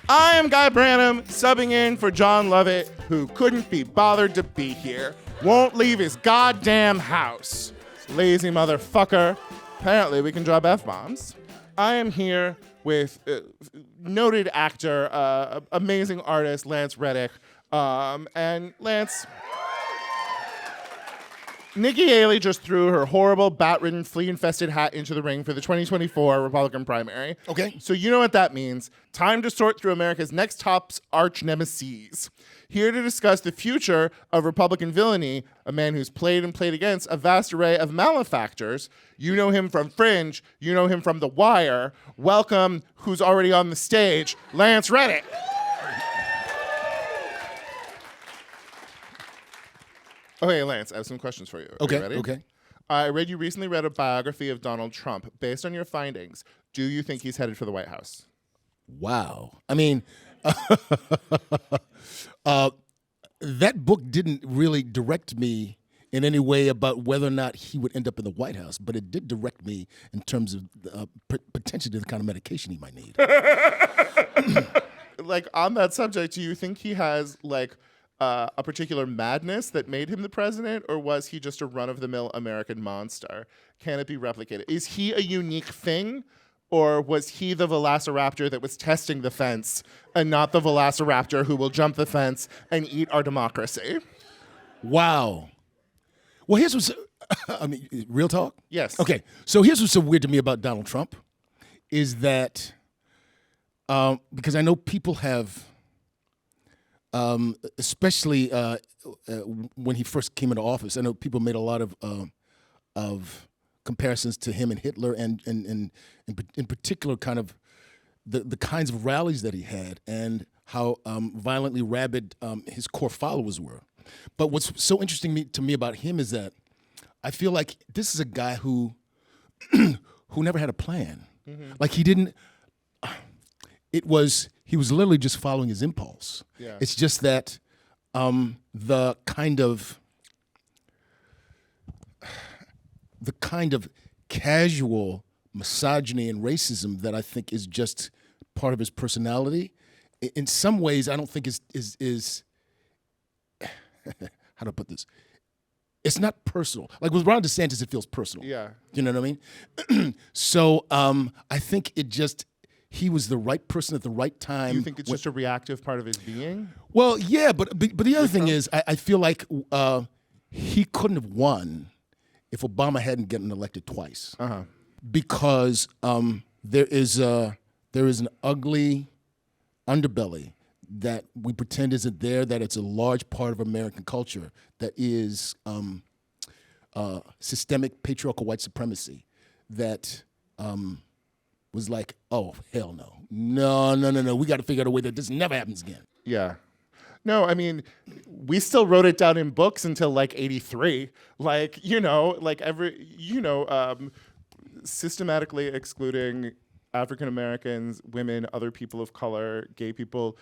I am Guy Branum, subbing in for Jon Lovett, who couldn't be bothered to be here. Won't leave his goddamn house. Lazy motherfucker. Apparently, we can drop F-bombs. I am here with noted actor, amazing artist, Lance Reddick. And Lance, Nikki Haley just threw her horrible, bat-ridden, flea-infested hat into the ring for the 2024 Republican primary. Okay. So you know what that means. Time to sort through America's next top arch nemesis. Here to discuss the future of Republican villainy, a man who's played and played against a vast array of malefactors. You know him from Fringe. You know him from The Wire. Welcome, who's already on the stage, Lance Reddick. Okay, Lance, I have some questions for you. Are you ready? Okay. I read you recently read a biography of Donald Trump. Based on your findings, do you think he's headed for the White House? Wow. I mean, that book didn't really direct me in any way about whether or not he would end up in the White House, but it did direct me in terms of potentially the kind of medication he might need. Like, on that subject, do you think he has, like, a particular madness that made him the president, or was he just a run-of-the-mill American monster? Can it be replicated? Is he a unique thing, or was he the velociraptor that was testing the fence and not the velociraptor who will jump the fence and eat our democracy? Wow. Well, here's what's, real talk? Yes. Okay, so here's what's so weird to me about Donald Trump is that, because I know people have, especially when he first came into office, I know people made a lot of comparisons to him and Hitler, and in particular, kind of the kinds of rallies that he had and how violently rabid his core followers were. But what's so interesting to me about him is that I feel like this is a guy who never had a plan. Mm-hmm. Like he was literally just following his impulse. Yeah. It's just that the kind of casual misogyny and racism that I think is just part of his personality, in some ways I don't think is how do I put this? It's not personal. Like with Ron DeSantis, it feels personal. Yeah. You know what I mean? So I think he was the right person at the right time. Do you think it's just a reactive part of his being? Well, yeah, but the other thing is, I feel like he couldn't have won if Obama hadn't gotten elected twice. Uh-huh. Because there is an ugly underbelly that we pretend isn't there, that it's a large part of American culture that is systemic patriarchal white supremacy that was like, oh, hell no. No. We got to figure out a way that this never happens again. Yeah. No, I mean, we still wrote it down in books until like 83. Like, systematically excluding African Americans, women, other people of color, gay people,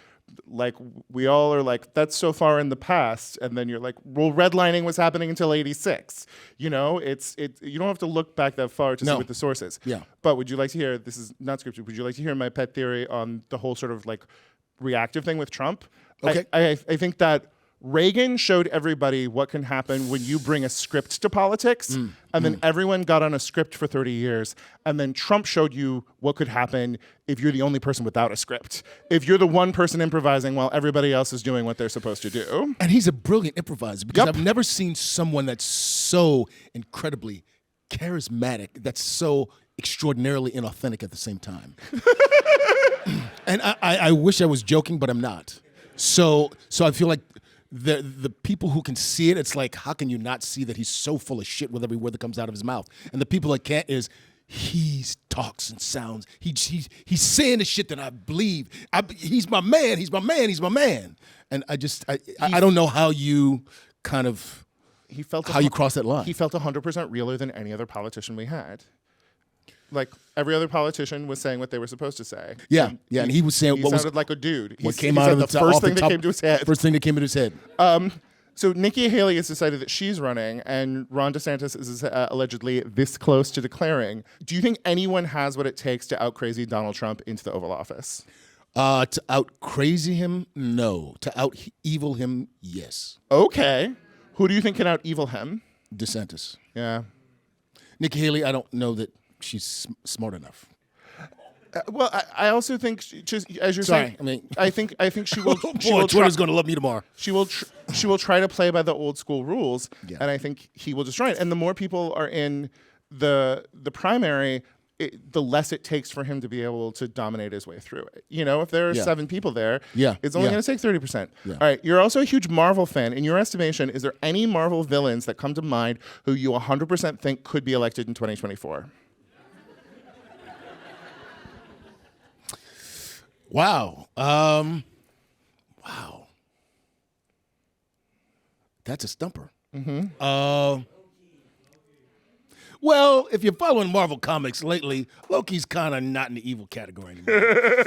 like we all are like, that's so far in the past. And then you're like, well, redlining was happening until 86. You know, you don't have to look back that far to see what the source is. Yeah. But would you like to hear, this is not scripted, would you like to hear my pet theory on the whole sort of like reactive thing with Trump? Okay. I think that Reagan showed everybody what can happen when you bring a script to politics, and then everyone got on a script for 30 years, and then Trump showed you what could happen if you're the only person without a script. If you're the one person improvising while everybody else is doing what they're supposed to do. And he's a brilliant improviser, because I've never seen someone that's so incredibly charismatic, that's so extraordinarily inauthentic at the same time. And I wish I was joking, but I'm not. So I feel like the people who can see it, it's like, how can you not see that he's so full of shit with every word that comes out of his mouth? And the people that can't is, he talks and sounds. He's saying the shit that I believe. He's my man. He's my man. He's my man. And I don't know how you kind of you cross that line. He felt 100% realer than any other politician we had. Like every other politician was saying what they were supposed to say. Yeah, and he was saying he what sounded like a dude. What came out of the first thing that came to his head. First thing that came to his head. So Nikki Haley has decided that she's running, and Ron DeSantis is allegedly this close to declaring. Do you think anyone has what it takes to out-crazy Donald Trump into the Oval Office? To out crazy him, no. To out evil him, yes. Okay. Who do you think can out evil him? DeSantis. Yeah. Nikki Haley, I don't know that she's smart enough. Well, I also think just as you're Sorry, saying, I mean, I think she will. Boy, Twitter's going to love me tomorrow. She will try to play by the old school rules, Yeah. and I think he will destroy it. And the more people are in the primary, the less it takes for him to be able to dominate his way through it. You know, if there are 7 people there, it's only going to take 30%. Yeah. All right, you're also a huge Marvel fan. In your estimation, is there any Marvel villains that come to mind who you 100% think could be elected in 2024? Wow. Wow. That's a stumper. Well, if you're following Marvel Comics lately, Loki's kind of not in the evil category anymore.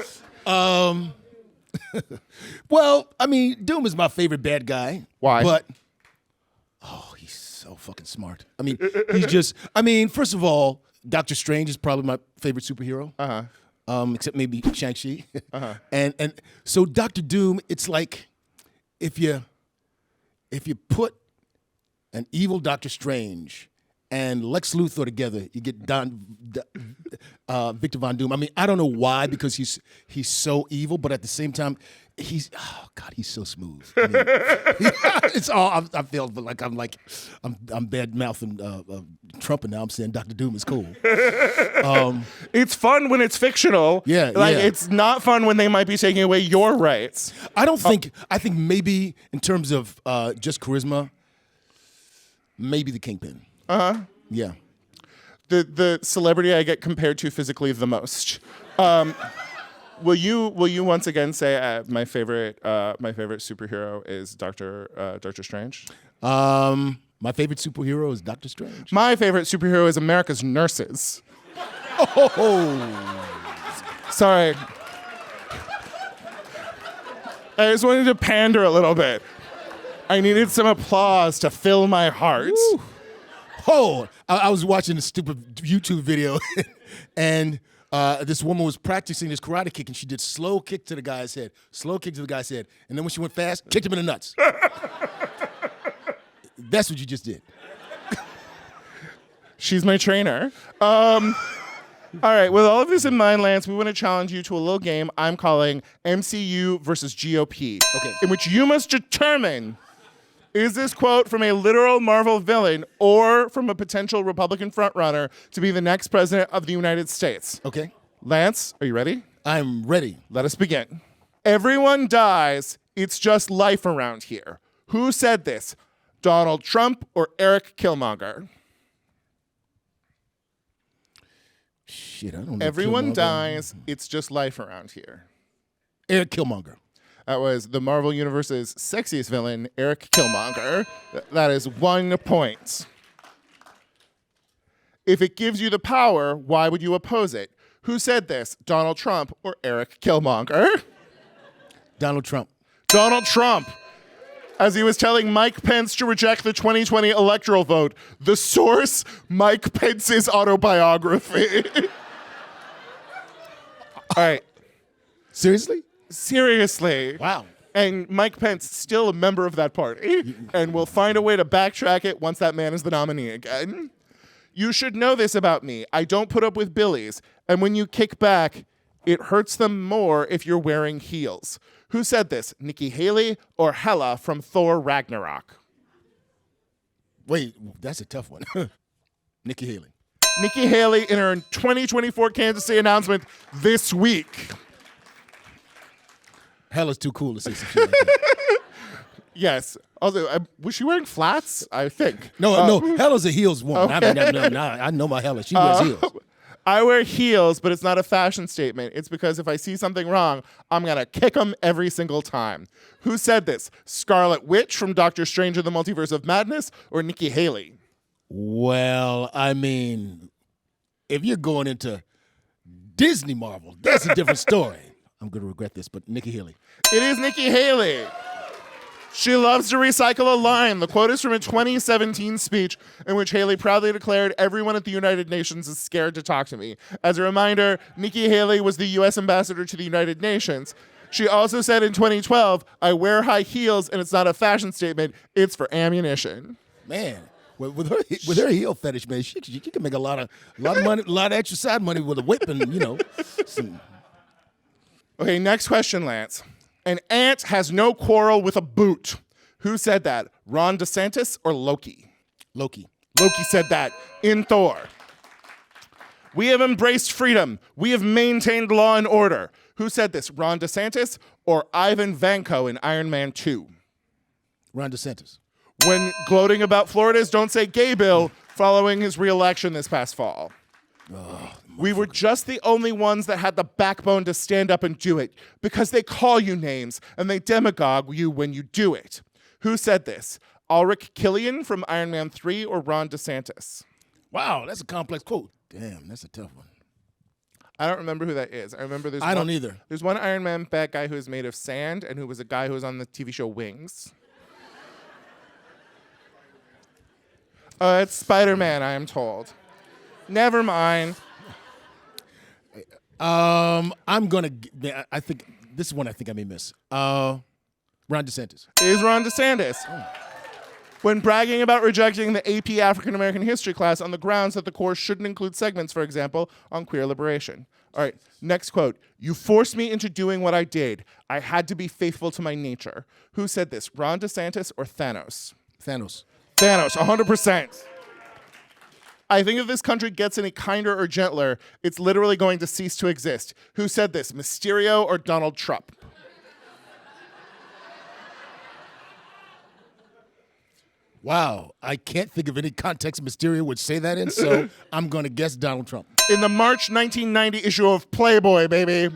Well, I mean, Doom is my favorite bad guy. Why? But, he's so fucking smart. I mean, he's just, first of all, Doctor Strange is probably my favorite superhero. Except maybe Shang-Chi. And so Doctor Doom, it's like if you put an evil Doctor Strange and Lex Luthor together, you get Victor Von Doom. I mean, I don't know why, because he's so evil, but at the same time, he's so smooth. I mean, it's all I feel like I'm bad mouthing Trump, and now I'm saying Dr. Doom is cool. It's fun when it's fictional. Yeah, It's not fun when they might be taking away your rights. I think maybe in terms of just charisma, maybe the Kingpin. Yeah. The celebrity I get compared to physically the most. Will you once again say my favorite superhero is Doctor Strange? My favorite superhero is Doctor Strange. My favorite superhero is America's nurses. Sorry. I just wanted to pander a little bit. I needed some applause to fill my heart. Woo. I was watching a stupid YouTube video, and this woman was practicing this karate kick, and she did slow kick to the guy's head, and then when she went fast, kicked him in the nuts. That's what you just did. She's my trainer. All right, with all of this in mind, Lance, we want to challenge you to a little game I'm calling MCU versus GOP. Okay. In which you must determine, is this quote from a literal Marvel villain or from a potential Republican frontrunner to be the next president of the United States? Okay. Lance, are you ready? I'm ready. Let us begin. Everyone dies. It's just life around here. Who said this? Donald Trump or Eric Killmonger? Shit, I don't know. Everyone Killmonger. dies. It's just life around here. Eric Killmonger. That was the Marvel Universe's sexiest villain, Eric Killmonger. That is 1 point. If it gives you the power, why would you oppose it? Who said this? Donald Trump or Eric Killmonger? Donald Trump. Donald Trump. As he was telling Mike Pence to reject the 2020 electoral vote. The source, Mike Pence's autobiography. All right. Seriously? Seriously. Wow. And Mike Pence, still a member of that party, and will find a way to backtrack it once that man is the nominee again. You should know this about me. I don't put up with billies, and when you kick back, it hurts them more if you're wearing heels. Who said this? Nikki Haley or Hela from Thor Ragnarok? Wait, that's a tough one. Nikki Haley. Nikki Haley in her 2024 candidacy announcement this week. Hela's too cool to say some shit like that. Yes. Also, was she wearing flats? I think. No, Hela's a heels woman. Okay. I know my Hela. She wears heels. I wear heels, but it's not a fashion statement. It's because if I see something wrong, I'm going to kick them every single time. Who said this? Scarlet Witch from Doctor Strange in the Multiverse of Madness or Nikki Haley? Well, I mean, if you're going into Disney Marvel, that's a different story. I'm going to regret this, but Nikki Haley. It is Nikki Haley. She loves to recycle a line. The quote is from a 2017 speech in which Haley proudly declared, "Everyone at the United Nations is scared to talk to me." As a reminder, Nikki Haley was the U.S. ambassador to the United Nations. She also said in 2012, "I wear high heels and it's not a fashion statement, it's for ammunition." Man, with her heel fetish, man, she can make a lot of money, a lot of extra side money with a whip and, some. Okay, next question, Lance. An ant has no quarrel with a boot. Who said that? Ron DeSantis or Loki? Loki. Loki said that in Thor. We have embraced freedom. We have maintained law and order. Who said this? Ron DeSantis or Ivan Vanko in Iron Man 2? Ron DeSantis. When gloating about Florida's Don't Say Gay bill following his re-election this past fall. We were just the only ones that had the backbone to stand up and do it because they call you names and they demagogue you when you do it. Who said this? Ulrich Killian from Iron Man 3 or Ron DeSantis? Wow, that's a complex quote. Damn, that's a tough one. I don't remember who that is. I remember I don't either. There's one Iron Man bad guy who is made of sand and who was a guy who was on the TV show Wings. It's Spider-Man, I am told. Never mind. I'm gonna. I think this is one I think I may miss. Ron DeSantis. Is Ron DeSantis. When bragging about rejecting the AP African American History class on the grounds that the course shouldn't include segments, for example, on queer liberation. All right, next quote. You forced me into doing what I did. I had to be faithful to my nature. Who said this? Ron DeSantis or Thanos? Thanos. Thanos, 100%. I think if this country gets any kinder or gentler, it's literally going to cease to exist. Who said this? Mysterio or Donald Trump? Wow, I can't think of any context Mysterio would say that in, so I'm going to guess Donald Trump. In the March 1990 issue of Playboy, baby.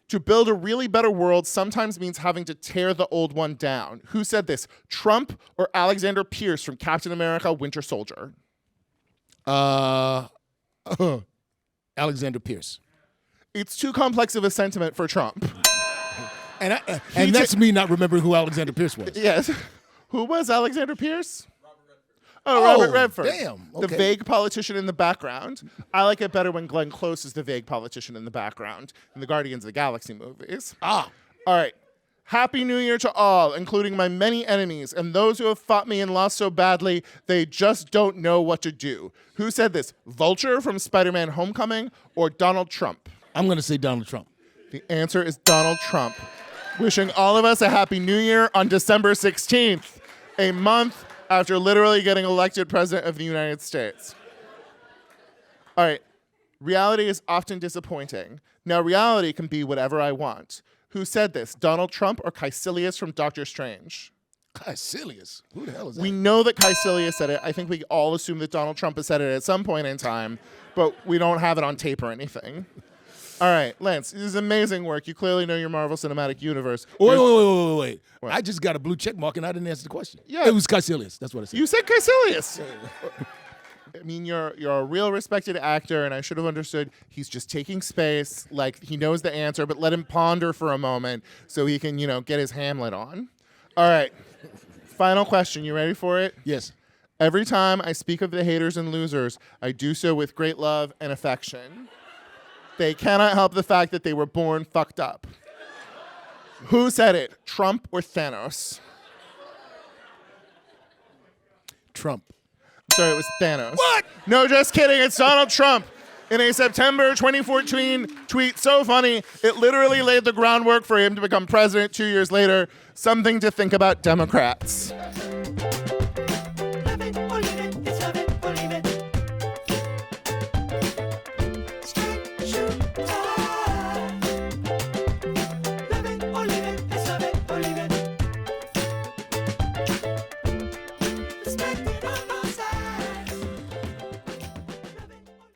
To build a really better world sometimes means having to tear the old one down. Who said this? Trump or Alexander Pierce from Captain America: Winter Soldier? Alexander Pierce. It's too complex of a sentiment for Trump. And that's me not remembering who Alexander Pierce was. Yes. Who was Alexander Pierce? Robert Redford. Damn. Okay. The vague politician in the background. I like it better when Glenn Close is the vague politician in the background in the Guardians of the Galaxy movies. Ah. All right. Happy New Year to all, including my many enemies and those who have fought me and lost so badly they just don't know what to do. Who said this? Vulture from Spider-Man Homecoming or Donald Trump? I'm going to say Donald Trump. The answer is Donald Trump. Wishing all of us a Happy New Year on December 16th, a month after literally getting elected president of the United States. All right, reality is often disappointing. Now, reality can be whatever I want. Who said this? Donald Trump or Caecilius from Doctor Strange? Caecilius? Who the hell is that? We know that Caecilius said it. I think we all assume that Donald Trump has said it at some point in time, but we don't have it on tape or anything. All right, Lance, this is amazing work. You clearly know your Marvel Cinematic Universe. Wait. What? I just got a blue check mark and I didn't answer the question. Yeah. It was Caecilius. That's what I said. You said Caecilius. I mean, you're a real respected actor, and I should have understood he's just taking space. Like, he knows the answer, but let him ponder for a moment so he can, get his Hamlet on. All right. Final question. You ready for it? Yes. Every time I speak of the haters and losers, I do so with great love and affection. They cannot help the fact that they were born fucked up. Who said it? Trump or Thanos? Trump. Sorry, it was Thanos. What? No, just kidding. It's Donald Trump. In a September 2014 tweet so funny, it literally laid the groundwork for him to become president 2 years later. Something to think about, Democrats.